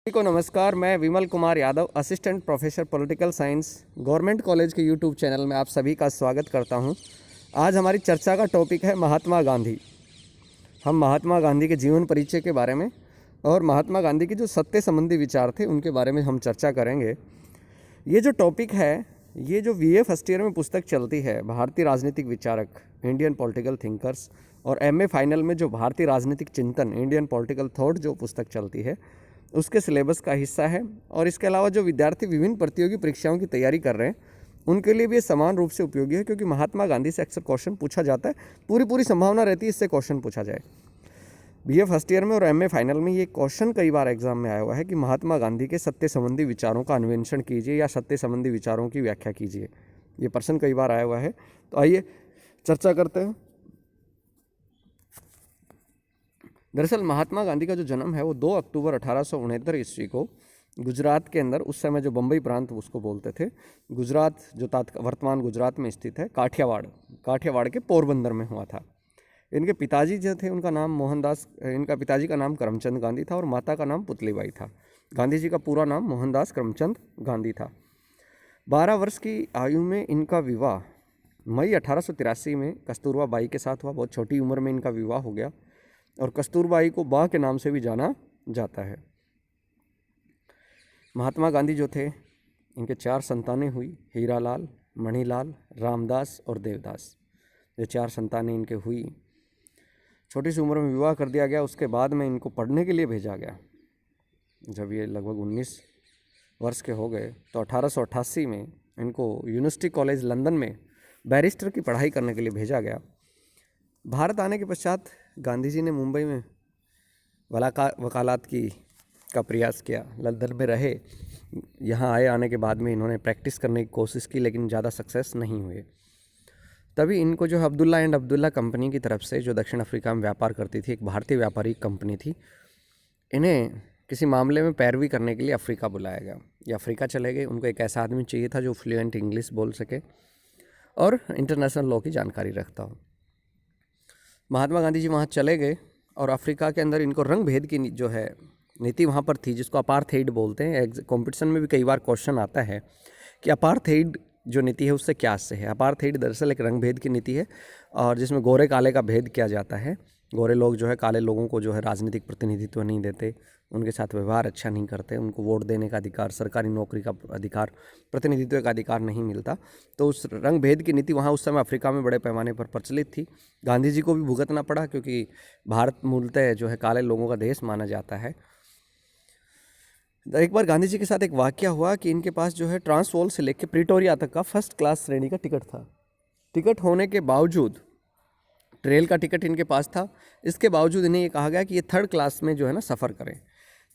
सभी को नमस्कार। मैं Vimal Kumar Yadav, assistant professor political science, government college के यूट्यूब चैनल में आप सभी का स्वागत करता हूं। आज हमारी चर्चा का टॉपिक है महात्मा गांधी। हम महात्मा गांधी के जीवन परिचय के बारे में और महात्मा गांधी के जो सत्य संबंधी विचार थे उनके बारे में हम चर्चा करेंगे। ये जो टॉपिक है, ये जो बीए फर्स्ट ईयर में पुस्तक चलती है, भारतीय राजनीतिक विचारक, इंडियन पॉलिटिकल थिंकर्स, और एमए फाइनल में जो भारतीय राजनीतिक चिंतन, इंडियन पॉलिटिकल थॉट जो पुस्तक चलती है, उसके सिलेबस का हिस्सा है। और इसके अलावा जो विद्यार्थी विभिन्न प्रतियोगी परीक्षाओं की तैयारी कर रहे हैं उनके लिए भी ये समान रूप से उपयोगी है, क्योंकि महात्मा गांधी से अक्सर क्वेश्चन पूछा जाता है। पूरी संभावना रहती है इससे क्वेश्चन पूछा जाए। बीए फर्स्ट ईयर में और एमए फाइनल में ये क्वेश्चन कई बार एग्जाम में आया हुआ है कि महात्मा गांधी के सत्य संबंधी विचारों का अन्वेषण कीजिए या सत्य संबंधी विचारों की व्याख्या कीजिए। ये प्रश्न कई बार आया हुआ है। तो आइए चर्चा करते हैं। दरअसल महात्मा गांधी का जो जन्म है वो 2 अक्टूबर 1869 ईस्वी को गुजरात के अंदर, उस समय जो बम्बई प्रांत उसको बोलते थे, गुजरात जो वर्तमान गुजरात में स्थित है, काठियावाड़ के पोरबंदर में हुआ था। इनके पिताजी जो थे उनका नाम मोहनदास, इनका पिताजी का नाम करमचंद गांधी था और माता का नाम पुतलीबाई था। गांधी जी का पूरा नाम मोहनदास करमचंद गांधी था। 12 वर्ष की आयु में इनका विवाह मई 1883 में कस्तूरबा बाई के साथ हुआ। बहुत छोटी उम्र में इनका विवाह हो गया और कस्तूरबाई को बा के नाम से भी जाना जाता है। महात्मा गांधी जो थे, इनके 4 संतानें हुई, हीरालाल, मणिलाल, रामदास और देवदास। ये 4 संतानें इनके हुई। छोटी सी उम्र में विवाह कर दिया गया। उसके बाद में इनको पढ़ने के लिए भेजा गया। जब ये लगभग 19 वर्ष के हो गए तो 1888 में इनको यूनिवर्सिटी कॉलेज लंदन में बैरिस्टर की पढ़ाई करने के लिए भेजा गया। भारत आने के पश्चात गांधी जी ने मुंबई में वकालत का प्रयास किया, लंदन में रहे। यहाँ आने के बाद में इन्होंने प्रैक्टिस करने की कोशिश की, लेकिन ज़्यादा सक्सेस नहीं हुए। तभी इनको जो अब्दुल्ला एंड अब्दुल्ला कंपनी की तरफ से, जो दक्षिण अफ्रीका में व्यापार करती थी, एक भारतीय व्यापारी कंपनी थी, इन्हें किसी मामले में पैरवी करने के लिए अफ्रीका बुलाया गया। ये अफ्रीका चले गए। उनको एक ऐसा आदमी चाहिए था जो फ्लुएंट इंग्लिश बोल सके और इंटरनेशनल लॉ की जानकारी रखता हो। महात्मा गांधी जी वहाँ चले गए और अफ्रीका के अंदर इनको रंग भेद की जो है नीति वहाँ पर थी, जिसको अपार्थाइड बोलते हैं। कॉम्पिटिशन में भी कई बार क्वेश्चन आता है कि अपार्थाइड जो नीति है उससे क्या से है। अपार्थाइड दरअसल एक रंग भेद की नीति है और जिसमें गोरे काले का भेद किया जाता है। गोरे लोग जो है काले लोगों को जो है राजनीतिक प्रतिनिधित्व नहीं देते, उनके साथ व्यवहार अच्छा नहीं करते, उनको वोट देने का अधिकार, सरकारी नौकरी का अधिकार, प्रतिनिधित्व का अधिकार नहीं मिलता। तो उस रंग भेद की नीति वहाँ उस समय अफ्रीका में बड़े पैमाने पर प्रचलित थी। गांधी जी को भी भुगतना पड़ा, क्योंकि भारत मूलतः जो है काले लोगों का देश माना जाता है। एक बार गांधी जी के साथ एक वाकया हुआ कि इनके पास जो है ट्रांसवाल से लेकर प्रिटोरिया तक का फर्स्ट क्लास श्रेणी का टिकट था। टिकट होने के बावजूद, ट्रेल का टिकट इनके पास था, इसके बावजूद इन्हें ये कहा गया कि ये 3rd क्लास में जो है ना सफ़र करें।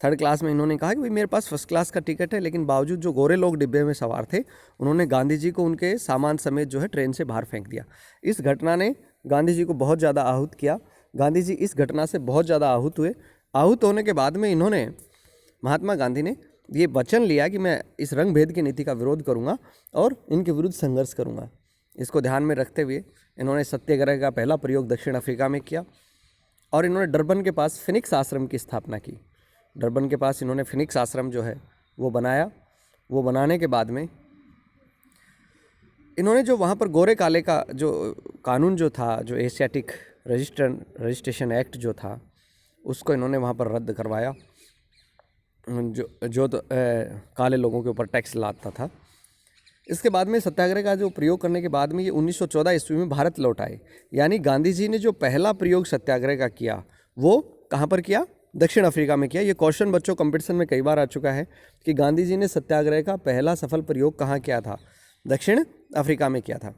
3rd क्लास में इन्होंने कहा कि भाई मेरे पास फर्स्ट क्लास का टिकट है, लेकिन बावजूद जो गोरे लोग डिब्बे में सवार थे उन्होंने गांधी जी को उनके सामान समेत जो है ट्रेन से बाहर फेंक दिया। इस घटना ने गांधी जी को बहुत ज़्यादा आहत किया। गांधी जी इस घटना से बहुत ज़्यादा आहत हुए। आहत होने के बाद में महात्मा गांधी ने ये वचन लिया कि मैं इस रंग भेद की नीति का विरोध करूंगा और इनके विरुद्ध संघर्ष करूंगा। इसको ध्यान में रखते हुए इन्होंने सत्याग्रह का पहला प्रयोग दक्षिण अफ्रीका में किया और इन्होंने डरबन के पास फिनिक्स आश्रम की स्थापना की। डरबन के पास इन्होंने फिनिक्स आश्रम जो है वो बनाया। वो बनाने के बाद में इन्होंने जो वहाँ पर गोरे काले का जो कानून जो था, जो एशियाटिक रजिस्ट्रेशन एक्ट जो था, उसको इन्होंने वहाँ पर रद्द करवाया, जो काले लोगों के ऊपर टैक्स लाता था। इसके बाद में सत्याग्रह का जो प्रयोग करने के बाद में ये 1914 ईस्वी में भारत लौट आए। यानी गांधी जी ने जो पहला प्रयोग सत्याग्रह का किया वो कहाँ पर किया? दक्षिण अफ्रीका में किया। ये क्वेश्चन बच्चों कंपटीशन में कई बार आ चुका है कि गांधी जी ने सत्याग्रह का पहला सफल प्रयोग कहाँ किया था? दक्षिण अफ्रीका में किया था।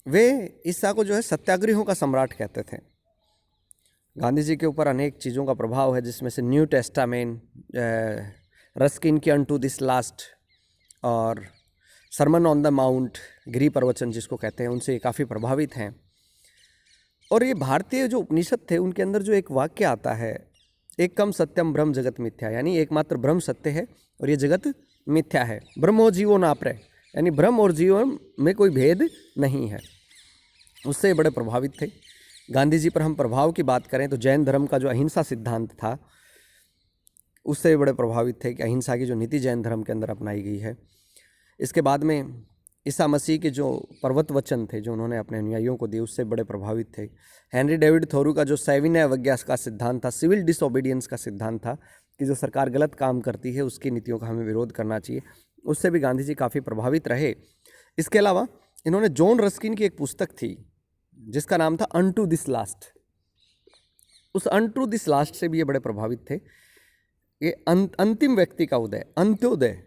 वे ईसा को जो है सत्याग्रहियों का सम्राट कहते थे। गांधी जी के ऊपर अनेक चीज़ों का प्रभाव है, जिसमें से न्यू टेस्टामेंट, रस्किन की अनटू दिस लास्ट और सरमन ऑन द माउंट, गिरी प्रवचन जिसको कहते हैं, उनसे काफ़ी प्रभावित हैं। और ये भारतीय जो उपनिषद थे उनके अंदर जो एक वाक्य आता है, एकम सत्यम ब्रह्म जगत मिथ्या, यानी एकमात्र ब्रह्म सत्य है और ये जगत मिथ्या है। ब्रह्मो जीवो नापरे, यानी ब्रह्म और जीवन में कोई भेद नहीं है। उससे बड़े प्रभावित थे। गांधी जी पर हम प्रभाव की बात करें तो जैन धर्म का जो अहिंसा सिद्धांत था उससे बड़े प्रभावित थे कि अहिंसा की जो नीति जैन धर्म के अंदर अपनाई गई है। इसके बाद में ईसा मसीह के जो पर्वत वचन थे जो उन्होंने अपने अनुयायियों को दिए उससे बड़े प्रभावित थे। हेनरी डेविड थोरू का जो सविनय अवज्ञा का सिद्धांत था, सिविल डिसओबीडियंस का सिद्धांत था कि जो सरकार गलत काम करती है उसकी नीतियों का हमें विरोध करना चाहिए, उससे भी गांधी जी काफ़ी प्रभावित रहे। इसके अलावा इन्होंने जॉन रस्किन की एक पुस्तक थी जिसका नाम था अनटू दिस लास्ट, उस अनटू दिस लास्ट से भी ये बड़े प्रभावित थे। ये अंतिम व्यक्ति का उदय, अंत्योदय,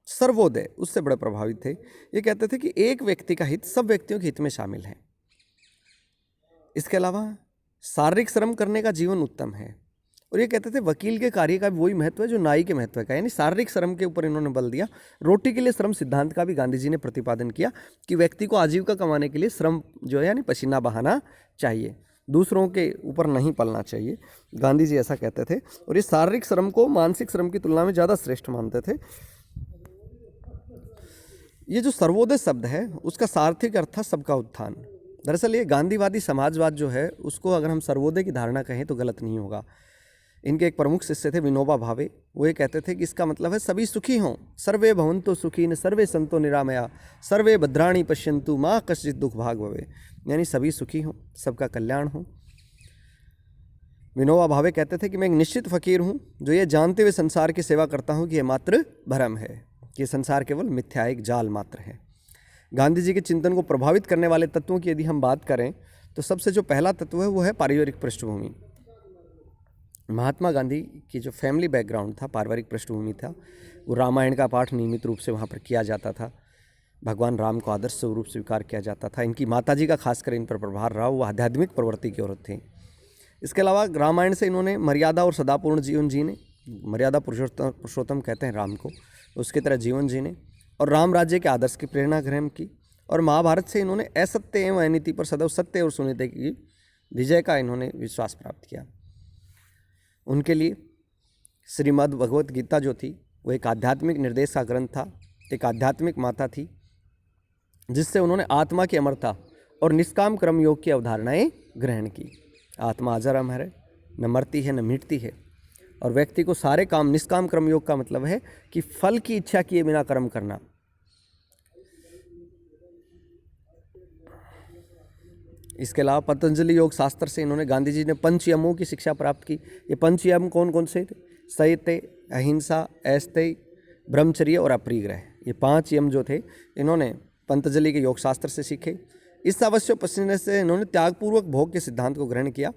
सर्वोदय, उससे बड़े प्रभावित थे। ये कहते थे कि एक व्यक्ति का हित सब व्यक्तियों के हित में शामिल है। इसके अलावा शारीरिक श्रम करने का जीवन उत्तम है, और ये कहते थे वकील के कार्य का भी वही महत्व है जो नाई के महत्व का, यानी शारीरिक श्रम के ऊपर इन्होंने बल दिया। रोटी के लिए श्रम सिद्धांत का भी गांधी जी ने प्रतिपादन किया कि व्यक्ति को आजीविका कमाने के लिए श्रम जो है यानी पसीना बहाना चाहिए, दूसरों के ऊपर नहीं पलना चाहिए। गांधी जी ऐसा कहते थे, और ये शारीरिक श्रम को मानसिक श्रम की तुलना में ज़्यादा श्रेष्ठ मानते थे। ये जो सर्वोदय शब्द है उसका सार्थक अर्थ था सबका उत्थान। दरअसल ये गांधीवादी समाजवाद जो है उसको अगर हम सर्वोदय की धारणा कहें तो गलत नहीं होगा। इनके एक प्रमुख शिष्य थे विनोबा भावे, वो ये कहते थे कि इसका मतलब है सभी सुखी हों, सर्वे भवन्तु सुखीन सर्वे सन्तो निरामया सर्वे भद्राणि पश्यन्तु माँ कश्चित् दुख भाग भवे, यानी सभी सुखी हों, सबका कल्याण हो। विनोबा भावे कहते थे कि मैं एक निश्चित फ़कीर हूँ जो ये जानते हुए संसार की सेवा करता हूँ कि यह मात्र भ्रम है, कि संसार केवल मिथ्या एक जाल मात्र है। गांधी जी के चिंतन को प्रभावित करने वाले तत्वों की यदि हम बात करें तो सबसे जो पहला तत्व है वो है पारिवारिक पृष्ठभूमि। महात्मा गांधी की जो फैमिली बैकग्राउंड था, पारिवारिक पृष्ठभूमि था, वो रामायण का पाठ नियमित रूप से वहाँ पर किया जाता था, भगवान राम को आदर्श स्वरूप स्वीकार किया जाता था। इनकी माताजी का खासकर इन पर प्रभाव रहा, वो आध्यात्मिक प्रवृत्ति की औरत थी। इसके अलावा रामायण से इन्होंने मर्यादा और सदापूर्ण जीवन जीने, मर्यादा पुरुषोत्तम कहते हैं राम को, उसकी तरह जीवन जीने और राम राज्य के आदर्श की प्रेरणा ग्रहण की। और महाभारत से इन्होंने असत्य एवं अनीति पर सदैव सत्य और सुनीति की विजय का इन्होंने विश्वास प्राप्त किया। उनके लिए श्रीमद् भगवत गीता जो थी वो एक आध्यात्मिक निर्देश का ग्रंथ था, एक आध्यात्मिक माता थी जिससे उन्होंने आत्मा की अमरता और निष्काम कर्म योग की अवधारणाएं ग्रहण की। आत्मा अजर अमर है, न मरती है न मिटती है, और व्यक्ति को सारे काम, निष्काम कर्म योग का मतलब है कि फल की इच्छा किए बिना कर्म करना। इसके अलावा पतंजलि योग शास्त्र से इन्होंने, गांधी जी ने पंचयमों की शिक्षा प्राप्त की। ये पंचयम कौन कौन से थे? सत्य, अहिंसा, अस्तेय, ब्रह्मचर्य और अपरिग्रह, ये 5 यम जो थे इन्होंने पतंजलि के योग शास्त्र से सीखे। इस अवश्य पसीने से इन्होंने त्यागपूर्वक भोग के सिद्धांत को ग्रहण किया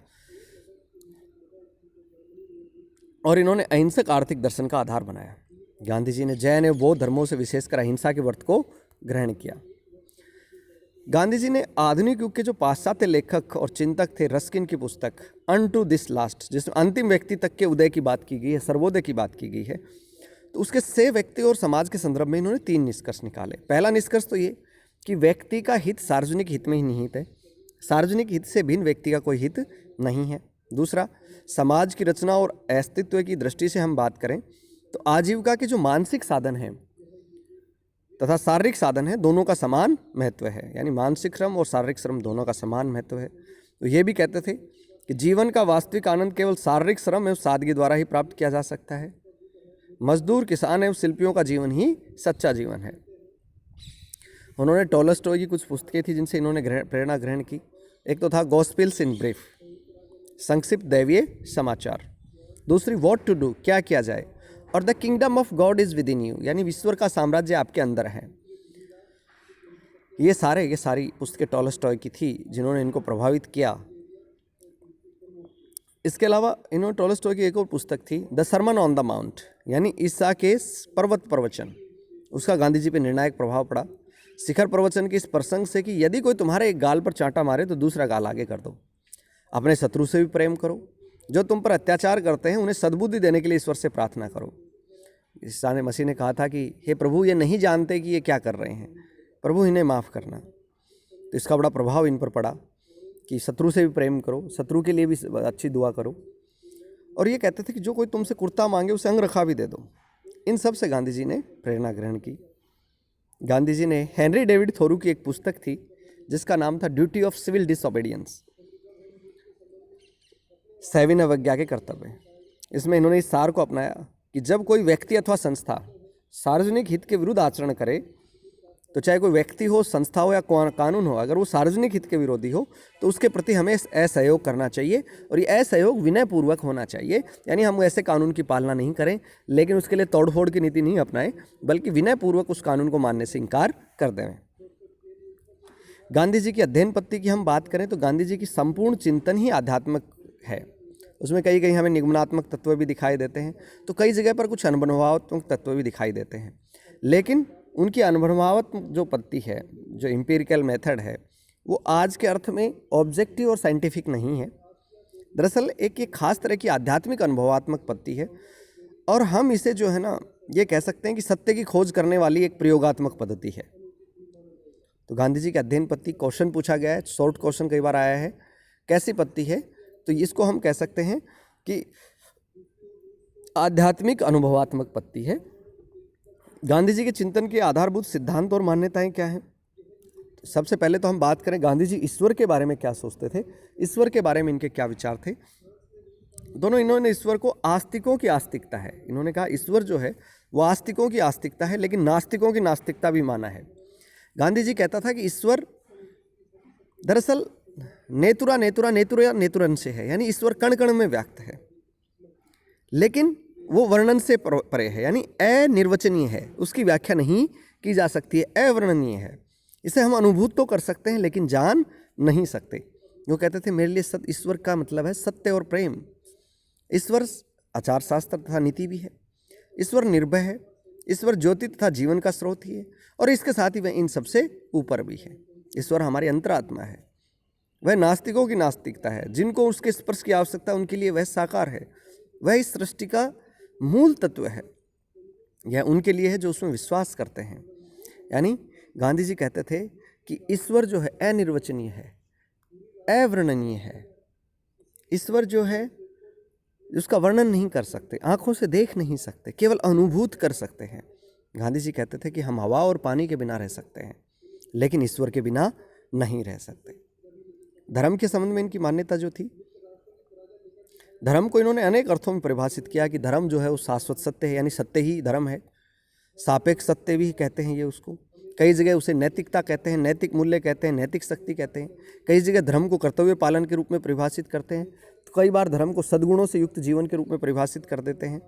और इन्होंने अहिंसक आर्थिक दर्शन का आधार बनाया। गांधी जी ने जैन एवं बौद्ध धर्मों से विशेषकर अहिंसा के व्रत को ग्रहण किया। गांधी जी ने आधुनिक युग के जो पाश्चात्य लेखक और चिंतक थे, रस्किन की पुस्तक अनटू दिस लास्ट, जिसमें अंतिम व्यक्ति तक के उदय की बात की गई है, सर्वोदय की बात की गई है, तो उसके से व्यक्ति और समाज के संदर्भ में इन्होंने 3 निष्कर्ष निकाले। पहला निष्कर्ष तो ये कि व्यक्ति का हित सार्वजनिक हित में ही निहित है, सार्वजनिक हित से भिन्न व्यक्ति का कोई हित नहीं है। दूसरा, समाज की रचना और अस्तित्व की दृष्टि से हम बात करें तो आजीविका के जो मानसिक साधन हैं तथा शारीरिक साधन है, दोनों का समान महत्व है, यानी मानसिक श्रम और शारीरिक श्रम दोनों का समान महत्व है। तो ये भी कहते थे कि जीवन का वास्तविक आनंद केवल शारीरिक श्रम एवं सादगी द्वारा ही प्राप्त किया जा सकता है। मजदूर, किसान एवं शिल्पियों का जीवन ही सच्चा जीवन है। उन्होंने टॉलस्टॉय की कुछ पुस्तकें थी जिनसे इन्होंने प्रेरणा ग्रहण की। एक तो था गॉस्पेल्स इन ब्रीफ, संक्षिप्त दैवीय समाचार। दूसरी व्हाट टू डू, क्या किया जाए, और the kingdom of God is with in you, यानी ईश्वर का साम्राज्य आपके अंदर है। ये सारी पुस्तकें टॉलस्टॉय की थी जिन्होंने इनको प्रभावित किया। इसके अलावा इन्होंने टॉलस्टॉय की एक और पुस्तक थी the Sermon on the Mount, यानी ईसा के पर्वत प्रवचन, उसका गांधी जी पर निर्णायक प्रभाव पड़ा। शिखर प्रवचन के इस प्रसंग से कि यदि कोई तुम्हारे एक गाल पर चांटा मारे तो दूसरा गाल आगे कर दो, अपने शत्रु से भी प्रेम करो, जो तुम पर अत्याचार करते हैं उन्हें सद्बुद्धि देने के लिए ईश्वर से प्रार्थना करो। ईसा मसीह ने कहा था कि हे प्रभु, ये नहीं जानते कि ये क्या कर रहे हैं, प्रभु इन्हें माफ़ करना। तो इसका बड़ा प्रभाव इन पर पड़ा कि शत्रु से भी प्रेम करो, शत्रु के लिए भी अच्छी दुआ करो। और ये कहते थे कि जो कोई तुमसे कुर्ता मांगे उसे अंगरखा भी दे दो। इन सब से गांधी जी ने प्रेरणा ग्रहण की। गांधी जी ने हेनरी डेविड थोरू की एक पुस्तक थी जिसका नाम था ड्यूटी ऑफ सिविल डिसओबीडियंस, सविनय अवज्ञा के कर्तव्य। इसमें इन्होंने इस सार को अपनाया कि जब कोई व्यक्ति अथवा संस्था सार्वजनिक हित के विरुद्ध आचरण करे, तो चाहे कोई व्यक्ति हो, संस्था हो या कानून हो, अगर वो सार्वजनिक हित के विरोधी हो तो उसके प्रति हमें असहयोग करना चाहिए, और ये असहयोग विनयपूर्वक होना चाहिए। यानी हम ऐसे कानून की पालना नहीं करें, लेकिन उसके लिए तोड़फोड़ की नीति नहीं अपनाएं, बल्कि विनयपूर्वक उस कानून को मानने से इनकार कर दें। गांधी जी की अध्ययन पद्धति की हम बात करें तो गांधी जी की संपूर्ण चिंतन ही आध्यात्मिक है। उसमें कहीं कहीं हमें निगमनात्मक तत्व भी दिखाई देते हैं, तो कई जगह पर कुछ अनुभवात्मक तत्व भी दिखाई देते हैं, लेकिन उनकी अनुभवात्मक जो पद्धति है, जो एम्पिरिकल मेथड है, वो आज के अर्थ में ऑब्जेक्टिव और साइंटिफिक नहीं है। दरअसल एक ये खास तरह की आध्यात्मिक अनुभवात्मक पद्धति है, और हम इसे जो है ना, ये कह सकते हैं कि सत्य की खोज करने वाली एक प्रयोगात्मक पद्धति है। तो गांधी जी के अध्ययन पद्धति क्वेश्चन पूछा गया है, शॉर्ट क्वेश्चन कई बार आया है, कैसी पद्धति है, तो इसको हम कह सकते हैं कि आध्यात्मिक अनुभवात्मक पद्धति है। गांधी जी के चिंतन के आधारभूत सिद्धांत और मान्यताएं क्या हैं? तो सबसे पहले तो हम बात करें गांधी जी ईश्वर के बारे में क्या सोचते थे, ईश्वर के बारे में इनके क्या विचार थे। इन्होंने ईश्वर को आस्तिकों की आस्तिकता है, इन्होंने कहा ईश्वर जो है वो आस्तिकों की आस्तिकता है, लेकिन नास्तिकों की नास्तिकता भी माना है। गांधी जी कहता था कि ईश्वर दरअसल नेतुरन से है, यानी ईश्वर कण कण में व्यक्त है, लेकिन वो वर्णन से परे है, यानी अनिर्वचनीय है, उसकी व्याख्या नहीं की जा सकती है, अवर्णनीय है। इसे हम अनुभूत तो कर सकते हैं लेकिन जान नहीं सकते। वो कहते थे मेरे लिए ईश्वर का मतलब है सत्य और प्रेम। ईश्वर आचार शास्त्र तथा नीति भी है, ईश्वर निर्भय है, ईश्वर ज्योति तथा जीवन का स्रोत ही है, और इसके साथ ही वह इन सबसे ऊपर भी है। ईश्वर हमारी अंतरात्मा है, वह नास्तिकों की नास्तिकता है, जिनको उसके स्पर्श की आवश्यकता उनके लिए वह साकार है, वह इस सृष्टि का मूल तत्व है, यह उनके लिए है जो उसमें विश्वास करते हैं। यानी गांधी जी कहते थे कि ईश्वर जो है अनिर्वचनीय है, अवर्णनीय है, ईश्वर जो है उसका वर्णन नहीं कर सकते, आंखों से देख नहीं सकते, केवल अनुभूत कर सकते हैं। गांधी जी कहते थे कि हम हवा और पानी के बिना रह सकते हैं, लेकिन ईश्वर के बिना नहीं रह सकते। धर्म के संबंध में इनकी मान्यता जो थी, धर्म को इन्होंने अनेक अर्थों में परिभाषित किया कि धर्म जो है वो शाश्वत सत्य है, यानी सत्य ही धर्म है। सापेक्ष सत्य भी कहते हैं ये उसको, कई जगह उसे नैतिकता कहते हैं, नैतिक मूल्य कहते हैं, नैतिक शक्ति कहते हैं। कई जगह धर्म को कर्तव्य पालन के रूप में परिभाषित करते हैं, तो कई बार धर्म को सद्गुणों से युक्त जीवन के रूप में परिभाषित कर देते हैं।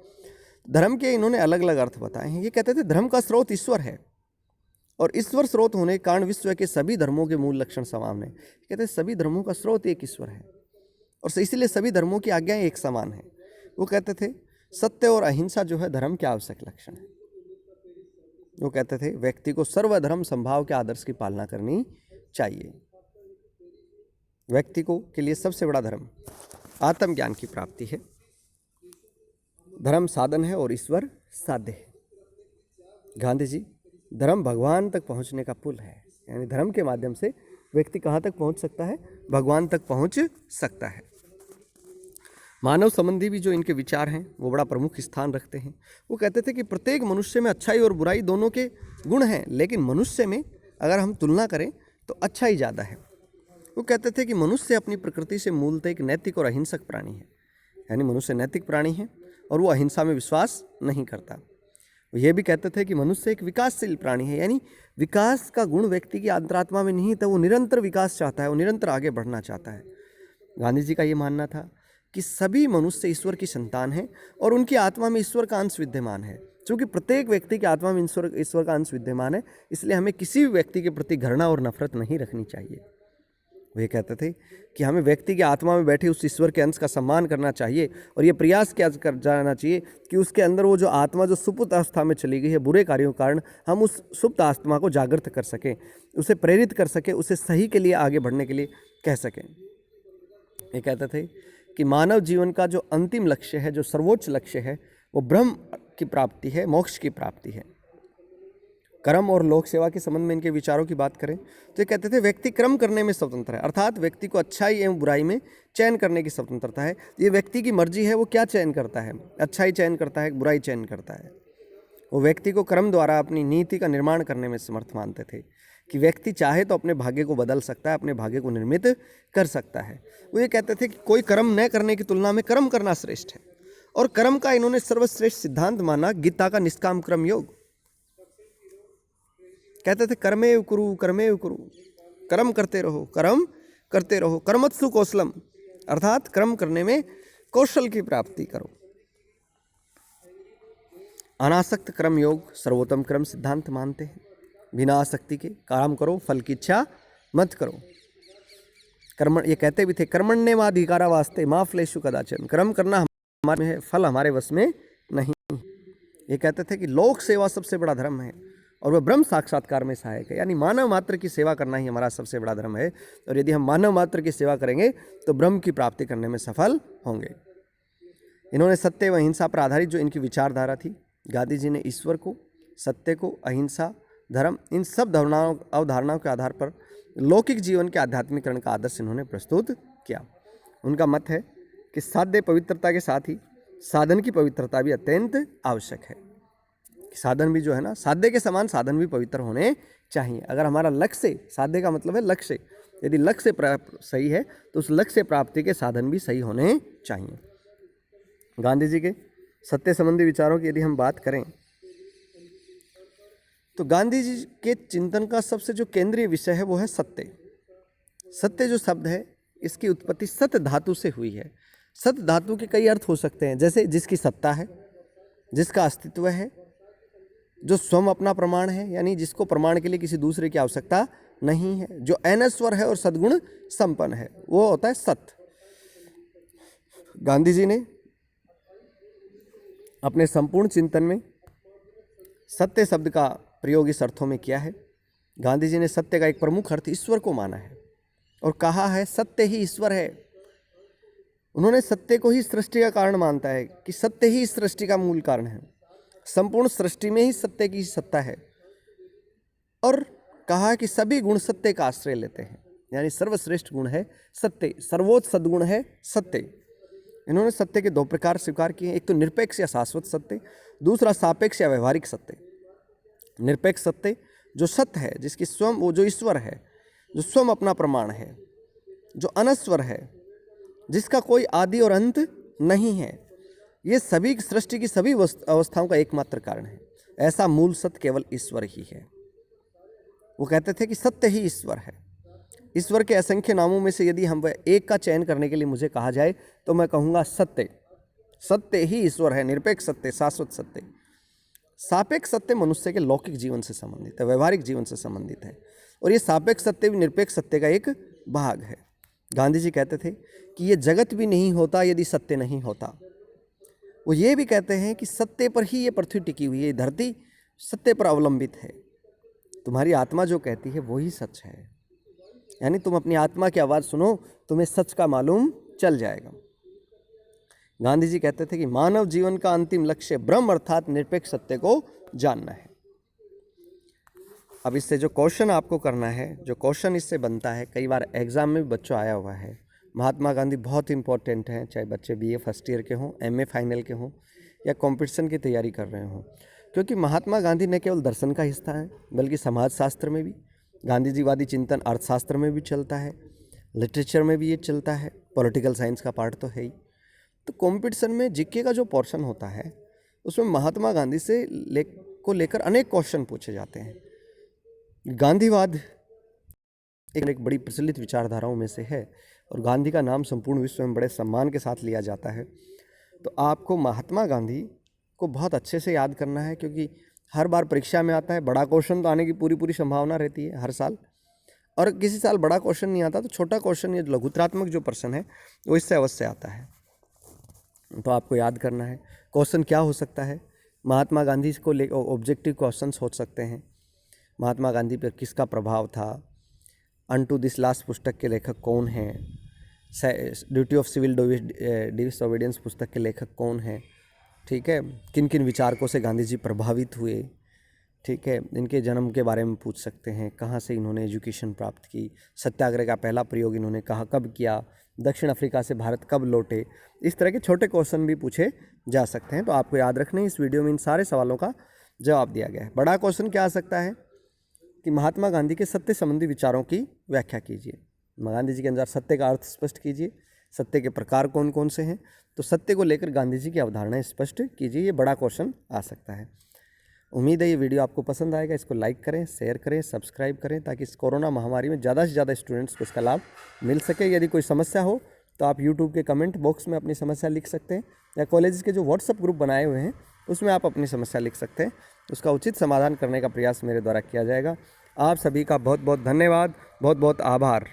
धर्म के इन्होंने अलग अलग अर्थ बताए हैं। ये कहते थे धर्म का स्रोत ईश्वर है, और ईश्वर स्रोत होने के कारण विश्व के सभी धर्मों के मूल लक्षण समान है। कहते हैं सभी धर्मों का स्रोत एक ईश्वर है, और इसलिए सभी धर्मों की आज्ञाएं एक समान है। वो कहते थे सत्य और अहिंसा जो है धर्म के आवश्यक लक्षण है। वो कहते थे व्यक्ति को सर्वधर्म संभाव के आदर्श की पालना करनी चाहिए। व्यक्ति को के लिए सबसे बड़ा धर्म आत्मज्ञान की प्राप्ति है। धर्म साधन है और ईश्वर साध्य है। गांधी जी धर्म भगवान तक पहुंचने का पुल है, यानी धर्म के माध्यम से व्यक्ति कहाँ तक पहुंच सकता है? भगवान तक पहुंच सकता है। मानव संबंधी भी जो इनके विचार हैं वो बड़ा प्रमुख स्थान रखते हैं। वो कहते थे कि प्रत्येक मनुष्य में अच्छाई और बुराई दोनों के गुण हैं, लेकिन मनुष्य में अगर हम तुलना करें तो अच्छाई ज़्यादा है। वो कहते थे कि मनुष्य अपनी प्रकृति से मूलतः एक नैतिक और अहिंसक प्राणी है, यानी मनुष्य नैतिक प्राणी है और वो अहिंसा में विश्वास नहीं करता। वो ये भी कहते थे कि मनुष्य एक विकासशील प्राणी है, यानी विकास का गुण व्यक्ति की अंतरात्मा में नहीं, तो वो निरंतर विकास चाहता है, वो निरंतर आगे बढ़ना चाहता है। गांधी जी का ये मानना था कि सभी मनुष्य ईश्वर की संतान हैं और उनकी आत्मा में ईश्वर का अंश विद्यमान है। क्योंकि प्रत्येक व्यक्ति की आत्मा में ईश्वर का अंश विद्यमान है, इसलिए हमें किसी भी व्यक्ति के प्रति घृणा और नफरत नहीं रखनी चाहिए। वो ये कहते थे कि हमें व्यक्ति की आत्मा में बैठे उस ईश्वर के अंश का सम्मान करना चाहिए, और ये प्रयास किया कर जाना चाहिए कि उसके अंदर वो जो आत्मा जो सुप्त अवस्था में चली गई है बुरे कार्यों के कारण, हम उस सुप्त आत्मा को जागृत कर सकें, उसे प्रेरित कर सकें, उसे सही के लिए आगे बढ़ने के लिए कह सकें। ये कहते थे कि मानव जीवन का जो अंतिम लक्ष्य है, जो सर्वोच्च लक्ष्य है, वो ब्रह्म की प्राप्ति है, मोक्ष की प्राप्ति है। कर्म और लोक सेवा के संबंध में इनके विचारों की बात करें तो ये कहते थे व्यक्ति कर्म करने में स्वतंत्र है, अर्थात व्यक्ति को अच्छाई एवं बुराई में चयन करने की स्वतंत्रता है। ये व्यक्ति की मर्जी है वो क्या चयन करता है, अच्छाई चयन करता है, बुराई चयन करता है। वो व्यक्ति को कर्म द्वारा अपनी नीति का निर्माण करने में समर्थ मानते थे। कि व्यक्ति चाहे तो अपने भाग्य को बदल सकता है, अपने भाग्य को निर्मित कर सकता है। वो ये कहते थे कि कोई कर्म न करने की तुलना में कर्म करना श्रेष्ठ है, और कर्म का इन्होंने सर्वश्रेष्ठ सिद्धांत माना गीता का निष्काम कर्म योग। कहते थे कर्मेव कुरु कर्मेव कुरु, कर्म करते रहो, कर्म करते रहो, कर्मत्सु कौशलम, अर्थात कर्म करने में कौशल की प्राप्ति करो। अनासक्त कर्म योग सर्वोत्तम कर्म सिद्धांत मानते हैं। बिना आसक्ति के काम करो, फल की इच्छा मत करो। कर्म, ये कहते भी थे कर्मण्ये माधिकारा वास्ते माँ फलेषु कदाचन, कर्म करना हमारे में है, फल हमारे वश में नहीं। ये कहते थे कि लोक सेवा सबसे बड़ा धर्म है और वह ब्रह्म साक्षात्कार में सहायक है, यानी मानव मात्र की सेवा करना ही हमारा सबसे बड़ा धर्म है, और यदि हम मानव मात्र की सेवा करेंगे तो ब्रह्म की प्राप्ति करने में सफल होंगे। इन्होंने सत्य व अहिंसा पर आधारित जो इनकी विचारधारा थी, गांधी जी ने ईश्वर को, सत्य को, अहिंसा, धर्म, इन सब अवधारणाओं के आधार पर लौकिक जीवन के आध्यात्मिकरण का आदर्श इन्होंने प्रस्तुत किया। उनका मत है कि साध्य पवित्रता के साथ ही साधन की पवित्रता भी अत्यंत आवश्यक है। साधन भी जो है ना, साध्य के समान साधन भी पवित्र होने चाहिए। अगर हमारा लक्ष्य, साध्य का मतलब है लक्ष्य, यदि लक्ष्य सही है तो उस लक्ष्य प्राप्ति के साधन भी सही होने चाहिए। गांधी जी के सत्य संबंधी विचारों की यदि हम बात करें तो गांधी जी के चिंतन का सबसे जो केंद्रीय विषय है वो है सत्य। सत्य जो शब्द है इसकी उत्पत्ति सत धातु से हुई है। सत धातु के कई अर्थ हो सकते हैं, जैसे जिसकी सत्ता है, जिसका अस्तित्व है, जो स्वयं अपना प्रमाण है, यानी जिसको प्रमाण के लिए किसी दूसरे की आवश्यकता नहीं है, जो अनश्वर है और सद्गुण संपन्न है, वो होता है सत्य। गांधी जी ने अपने संपूर्ण चिंतन में सत्य शब्द का प्रयोग इस अर्थों में किया है। गांधी जी ने सत्य का एक प्रमुख अर्थ ईश्वर को माना है और कहा है सत्य ही ईश्वर है। उन्होंने सत्य को ही सृष्टि का कारण मानता है कि सत्य ही सृष्टि का मूल कारण है, संपूर्ण सृष्टि में ही सत्य की सत्ता है, और कहा कि सभी गुण सत्य का आश्रय लेते हैं, यानी सर्वश्रेष्ठ गुण है सत्य, सर्वोच्च सद्गुण है सत्य। इन्होंने सत्य के दो प्रकार स्वीकार किए, एक तो निरपेक्ष या शाश्वत सत्य, दूसरा सापेक्ष या व्यवहारिक सत्य। निरपेक्ष सत्य जो सत्य है, जिसकी स्वयं, वो जो ईश्वर है, जो स्वयं अपना प्रमाण है, जो अनश्वर है, जिसका कोई आदि और अंत नहीं है, ये सभी सृष्टि की सभी अवस्थाओं का एकमात्र कारण है, ऐसा मूल सत्य केवल ईश्वर ही है। वो कहते थे कि सत्य ही ईश्वर है। ईश्वर के असंख्य नामों में से यदि हम एक का चयन करने के लिए मुझे कहा जाए तो मैं कहूँगा सत्य। सत्य ही ईश्वर है, निरपेक्ष सत्य, शाश्वत सत्य। सापेक्ष सत्य मनुष्य के लौकिक जीवन से संबंधित है, व्यवहारिक जीवन से संबंधित है, और ये सापेक्ष सत्य भी निरपेक्ष सत्य का एक भाग है। गांधी जी कहते थे कि ये जगत भी नहीं होता यदि सत्य नहीं होता। वो ये भी कहते हैं कि सत्य पर ही ये पृथ्वी टिकी हुई है, धरती सत्य पर अवलंबित है। तुम्हारी आत्मा जो कहती है वही सच है, यानी तुम अपनी आत्मा की आवाज़ सुनो, तुम्हें सच का मालूम चल जाएगा। गांधी जी कहते थे कि मानव जीवन का अंतिम लक्ष्य ब्रह्म अर्थात निरपेक्ष सत्य को जानना है। अब इससे जो क्वेश्चन आपको करना है, जो क्वेश्चन इससे बनता है, कई बार एग्जाम में भी बच्चों आया हुआ है, महात्मा गांधी बहुत इंपॉर्टेंट हैं, चाहे बच्चे बीए फर्स्ट ईयर के हों, एमए फाइनल के हों, या कंपटीशन की तैयारी कर रहे हों, क्योंकि महात्मा गांधी न केवल दर्शन का हिस्सा है बल्कि समाज शास्त्र में भी, गांधीजीवादी चिंतन अर्थशास्त्र में भी चलता है, लिटरेचर में भी ये चलता है, पॉलिटिकल साइंस का पार्ट तो है ही। तो कंपटीशन में जीके का जो पोर्शन होता है उसमें महात्मा गांधी से लेकर अनेक क्वेश्चन पूछे जाते हैं। गांधीवाद एक बड़ी प्रचलित विचारधाराओं में से है और गांधी का नाम संपूर्ण विश्व में बड़े सम्मान के साथ लिया जाता है। तो आपको महात्मा गांधी को बहुत अच्छे से याद करना है, क्योंकि हर बार परीक्षा में आता है। बड़ा क्वेश्चन तो आने की पूरी संभावना रहती है हर साल, और किसी साल बड़ा क्वेश्चन नहीं आता तो छोटा क्वेश्चन या लघुत्रात्मक जो प्रश्न है वो इससे अवश्य आता है। तो आपको याद करना है क्वेश्चन क्या हो सकता है। महात्मा गांधी को ले ऑब्जेक्टिव क्वेश्चंस हो सकते हैं। महात्मा गांधी पर किसका प्रभाव था, अनटू दिस लास्ट पुस्तक के लेखक कौन हैं, ड्यूटी ऑफ सिविल डिसओबीडियंस पुस्तक के लेखक कौन हैं, ठीक है, किन किन विचारकों से गांधी जी प्रभावित हुए, ठीक है, इनके जन्म के बारे में पूछ सकते हैं, कहाँ से इन्होंने एजुकेशन प्राप्त की, सत्याग्रह का पहला प्रयोग इन्होंने कब किया, दक्षिण अफ्रीका से भारत कब लौटे। इस तरह के छोटे क्वेश्चन भी पूछे जा सकते हैं। तो आपको याद रखना है इस वीडियो में इन सारे सवालों का जवाब दिया गया है। बड़ा क्वेश्चन क्या आ सकता है, कि महात्मा गांधी के सत्य संबंधी विचारों की व्याख्या कीजिए। गांधी जी के अनुसार सत्य का अर्थ स्पष्ट कीजिए, सत्य के प्रकार कौन कौन से हैं, तो सत्य को लेकर गांधी जी की अवधारणाएं स्पष्ट कीजिए। ये बड़ा क्वेश्चन आ सकता है। उम्मीद है ये वीडियो आपको पसंद आएगा। इसको लाइक करें, शेयर करें, सब्सक्राइब करें, ताकि इस कोरोना महामारी में ज़्यादा से ज़्यादा स्टूडेंट्स को इसका लाभ मिल सके। यदि कोई समस्या हो तो आप यूट्यूब के कमेंट बॉक्स में अपनी समस्या लिख सकते हैं, या कॉलेज के जो व्हाट्सएप ग्रुप बनाए हुए हैं उसमें आप अपनी समस्या लिख सकते हैं। उसका उचित समाधान करने का प्रयास मेरे द्वारा किया जाएगा। आप सभी का बहुत बहुत धन्यवाद, बहुत बहुत आभार।